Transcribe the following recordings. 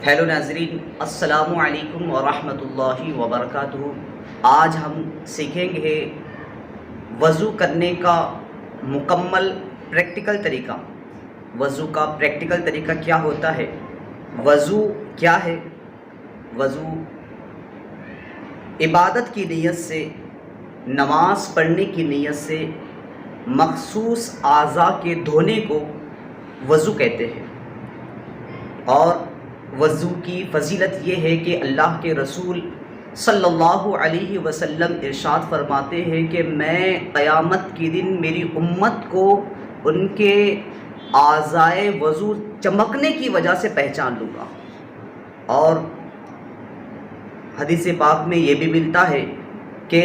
Hello नाजरीन, अस्सलामु अलैकुम वरहमतुल्लाहि वबरकातुहू। आज हम सीखेंगे वज़ू करने का मुकम्मल प्रैक्टिकल तरीका। वज़ू का प्रैक्टिकल तरीका क्या होता है? वज़ू क्या है? वज़ू इबादत की नीयत से, नमाज पढ़ने की नीयत से मखसूस आज़ा के धोने को वज़ू कहते हैं। और वज़ू की फ़जीलत ये है कि अल्लाह के रसूल सल्लल्लाहु अलैहि वसल्लम इरशाद फरमाते हैं कि मैं क़यामत के दिन मेरी उम्मत को उनके आज़ाए वज़ू चमकने की वजह से पहचान लूँगा। और हदीस पाक में ये भी मिलता है कि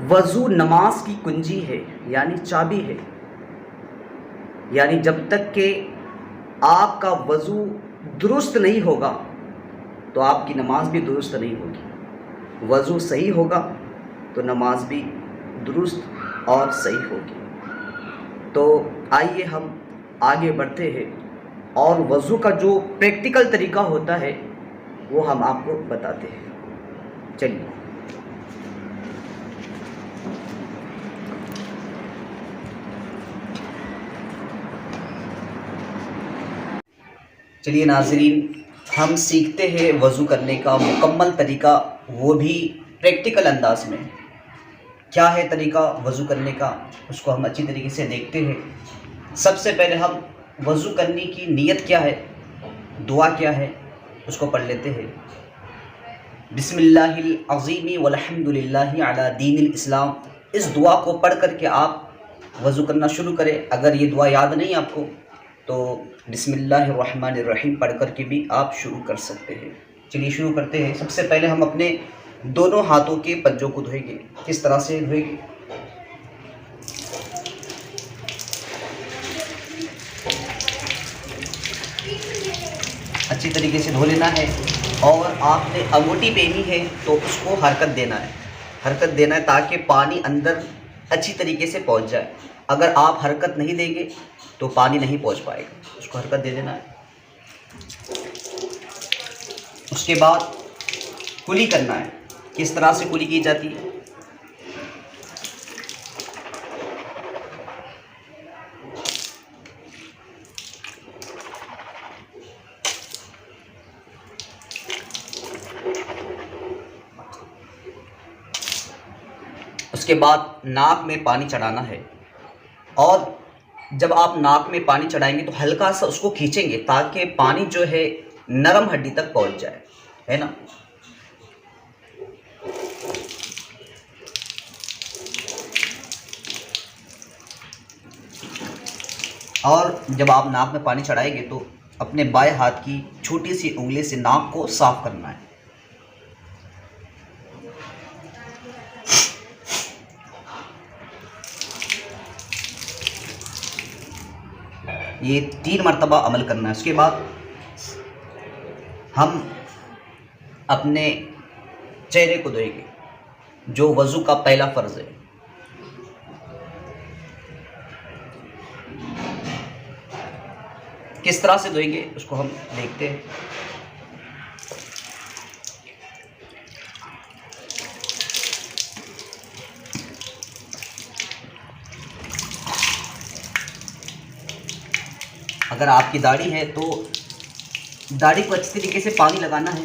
वज़ू नमाज की कुंजी है, यानी चाबी है। यानी जब तक कि आपका वज़ू दुरुस्त नहीं होगा तो आपकी नमाज भी दुरुस्त नहीं होगी। वज़ू सही होगा तो नमाज भी दुरुस्त और सही होगी। तो आइए हम आगे बढ़ते हैं और वज़ू का जो प्रैक्टिकल तरीका होता है वो हम आपको बताते हैं। चलिए, नाज़रीन, हम सीखते हैं वज़ू करने का मुकम्मल तरीका, वो भी प्रैक्टिकल अंदाज में। क्या है तरीका वज़ू करने का, उसको हम अच्छी तरीके से देखते हैं। सबसे पहले हम वज़ू करने की नीयत क्या है, दुआ क्या है, उसको पढ़ लेते हैं। बिस्मिल्लाहिल अज़ीम वल्हम्दुलिल्लाहि अला दीनिल इस्लाम। इस दुआ को पढ़ कर के आप वज़ू करना शुरू करें। अगर ये दुआ याद नहीं आपको तो बिस्मिल्लाहिर्रहमानिर्रहीम पढ़ कर के भी आप शुरू कर सकते हैं। चलिए शुरू करते हैं। सबसे पहले हम अपने दोनों हाथों के पंजों को धोएंगे। किस तरह से धोएंगे? अच्छी तरीके से धो लेना है। और आपने अंगूठी पहनी है तो उसको हरकत देना है। हरकत देना है ताकि पानी अंदर अच्छी तरीके से पहुंच जाए। अगर आप हरकत नहीं देंगे तो पानी नहीं पहुंच पाएगा। उसको हरकत दे देना है। उसके बाद कुली करना है। किस तरह से कुली की जाती है? उसके बाद नाक में पानी चढ़ाना है। और जब आप नाक में पानी चढ़ाएंगे तो हल्का सा उसको खींचेंगे ताकि पानी जो है नरम हड्डी तक पहुंच जाए, है ना। और जब आप नाक में पानी चढ़ाएंगे तो अपने बाएं हाथ की छोटी सी उंगली से नाक को साफ करना है। ये 3 मरतबा अमल करना है। उसके बाद हम अपने चेहरे को धोएंगे, जो वज़ू का पहला फ़र्ज़ है। किस तरह से धोएंगे उसको हम देखते हैं। अगर आपकी दाढ़ी है तो दाढ़ी को अच्छी तरीके से पानी लगाना है।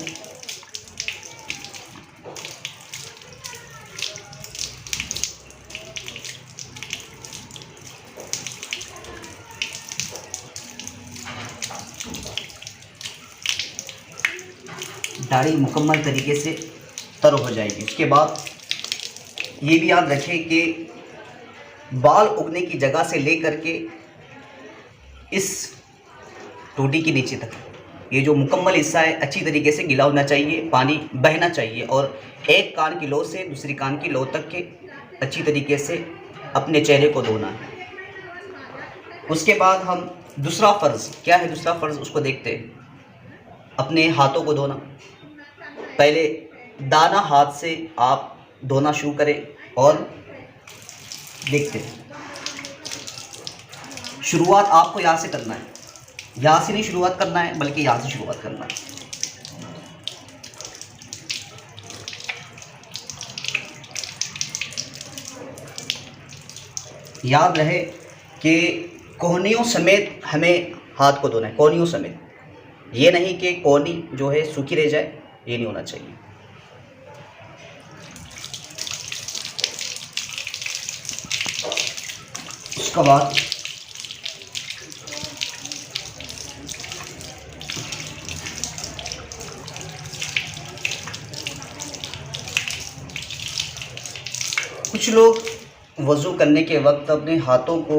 दाढ़ी मुकम्मल तरीके से तर हो जाएगी। उसके बाद ये भी याद रखें कि बाल उगने की जगह से लेकर के इस टोटी के नीचे तक ये जो मुकम्मल हिस्सा है अच्छी तरीके से गीला होना चाहिए, पानी बहना चाहिए। और एक कान की लो से दूसरी कान की लो तक के अच्छी तरीके से अपने चेहरे को धोना है। उसके बाद हम दूसरा फ़र्ज़ क्या है, दूसरा फ़र्ज़ उसको देखते हैं। अपने हाथों को धोना। पहले दाना हाथ से आप धोना शुरू करें और देखते हैं। शुरुआत आपको यहाँ से करना है। यहाँ से नहीं शुरुआत करना है बल्कि यहाँ से शुरुआत करना है। याद रहे कि कोहनियों समेत हमें हाथ को धोना है, कोहनियों समेत। ये नहीं कि कोहनी जो है सूखी रह जाए, ये नहीं होना चाहिए। उसके बाद कुछ लोग वज़ू करने के वक्त अपने हाथों को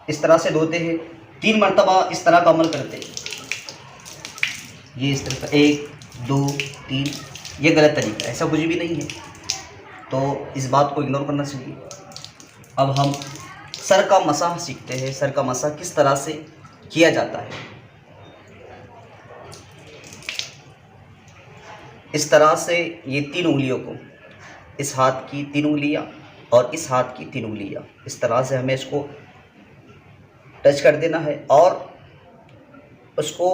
इस तरह से धोते हैं, 3 मरतबा इस तरह का अमल करते हैं। ये इस तरह का 1 2 3, ये गलत तरीका है, ऐसा कुछ भी नहीं है। तो इस बात को इग्नोर करना चाहिए। अब हम सर का मसाह सीखते हैं। सर का मसाह किस तरह से किया जाता है। इस तरह से ये 3 उंगलियों को, इस हाथ की 3 उंगलियां और इस हाथ की 3 उंगलियां, इस तरह से हमें इसको टच कर देना है। और उसको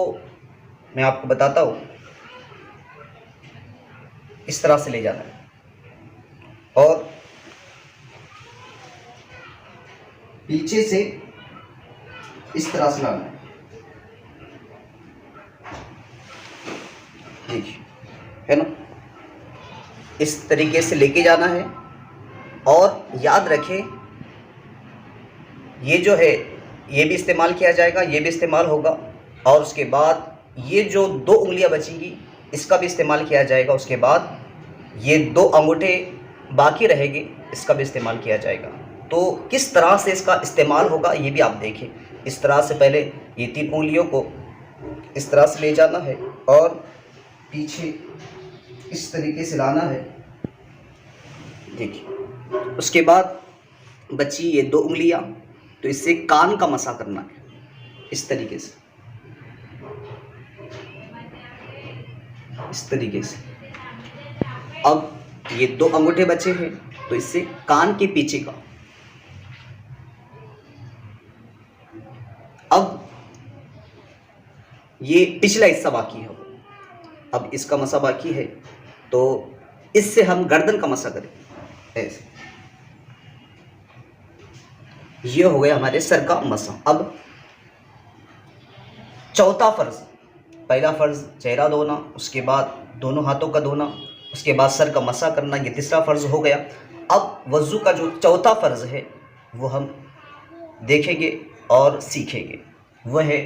मैं आपको बताता हूँ, इस तरह से ले जाना है और पीछे से इस तरह से लाना है। देखिए, है ना, इस तरीके से लेके जाना है। और याद रखें, ये जो है ये भी इस्तेमाल किया जाएगा, ये भी इस्तेमाल होगा। और उसके बाद ये जो 2 उंगलियां बचेंगी, इसका भी इस्तेमाल किया जाएगा। उसके बाद ये 2 अंगूठे बाकी रहेंगे, इसका भी इस्तेमाल किया जाएगा। तो किस तरह से इसका इस्तेमाल होगा ये भी आप देखें। इस तरह से पहले ये 3 उंगलियों को इस तरह से ले जाना है और पीछे इस तरीके से लाना है। देखिए, उसके बाद बची ये 2 उंगलियां, तो इससे कान का मसा करना है इस तरीके से, इस तरीके से। अब ये 2 अंगूठे बचे हैं, तो इससे कान के पीछे का। अब ये पिछला हिस्सा बाकी है, अब इसका मसा बाकी है, तो इससे हम गर्दन का मसा करें ऐसे। ये हो गया हमारे सर का मसा। अब चौथा फर्ज, पहला फर्ज चेहरा धोना, उसके बाद दोनों हाथों का धोना, उसके बाद सर का मसा करना, ये तीसरा फर्ज हो गया। अब वज़ू का जो चौथा फर्ज है वो हम देखेंगे और सीखेंगे, वह है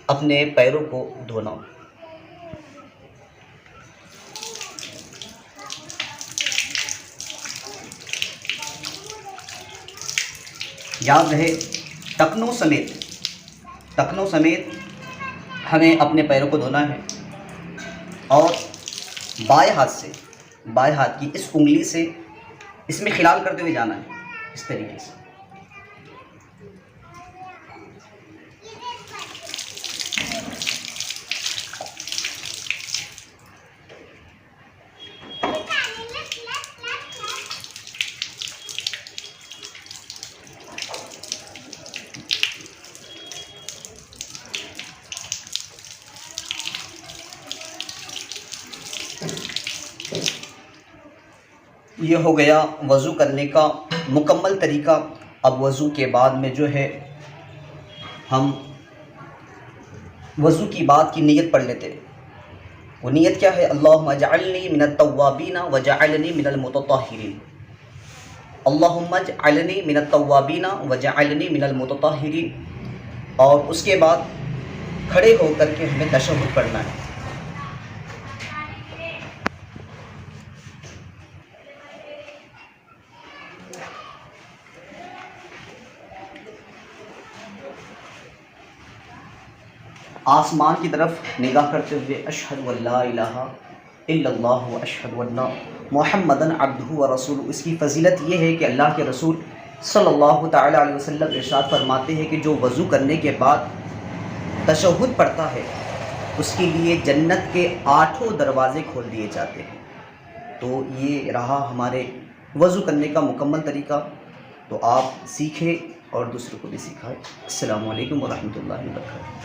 अपने पैरों को धोना। याद रहे, टखनों समेत हमें अपने पैरों को धोना है। और बाएं हाथ की इस उंगली से इसमें खिलाल करते हुए जाना है, इस तरीके से। ये हो गया वज़ू करने का मुकम्मल तरीका। अब वज़ू के बाद में जो है हम वज़ू की बात की नीयत पढ़ लेते हैं। वो नीयत क्या है? अल्लाहुम्मा जअलनी मिनत तव्वाबीना व जअलनी मिनल मुतत्ताहिरीन। अल्लाहुम्मा जअलनी मिनत तव्वाबीना व जअलनी मिनल मुतत्ताहिरीन। और उसके बाद खड़े होकर के हमें तशहुद पढ़ना है। आसमान की तरफ निगाह करते हुए अशहदु अल्ला इलाहा इल्लल्लाह व अशहदु अन्ना मुहम्मदन अब्दुहु व रसूलुहु। इसकी फ़जीलत ये है कि अल्लाह के रसूल सल्लल्लाहु तआला अलैहि वसल्लम इरशाद फरमाते हैं कि जो वज़ू करने के बाद तशहुद पढ़ता है उसके लिए जन्नत के 8 दरवाज़े खोल दिए जाते हैं। तो ये रहा हमारे वज़ू करने का मुकम्मल तरीका। तो आप सीखें और दूसरों को भी सिखाएं। अस्सलामु अलैकुम व रहमतुल्लाहि व बरकातुहू।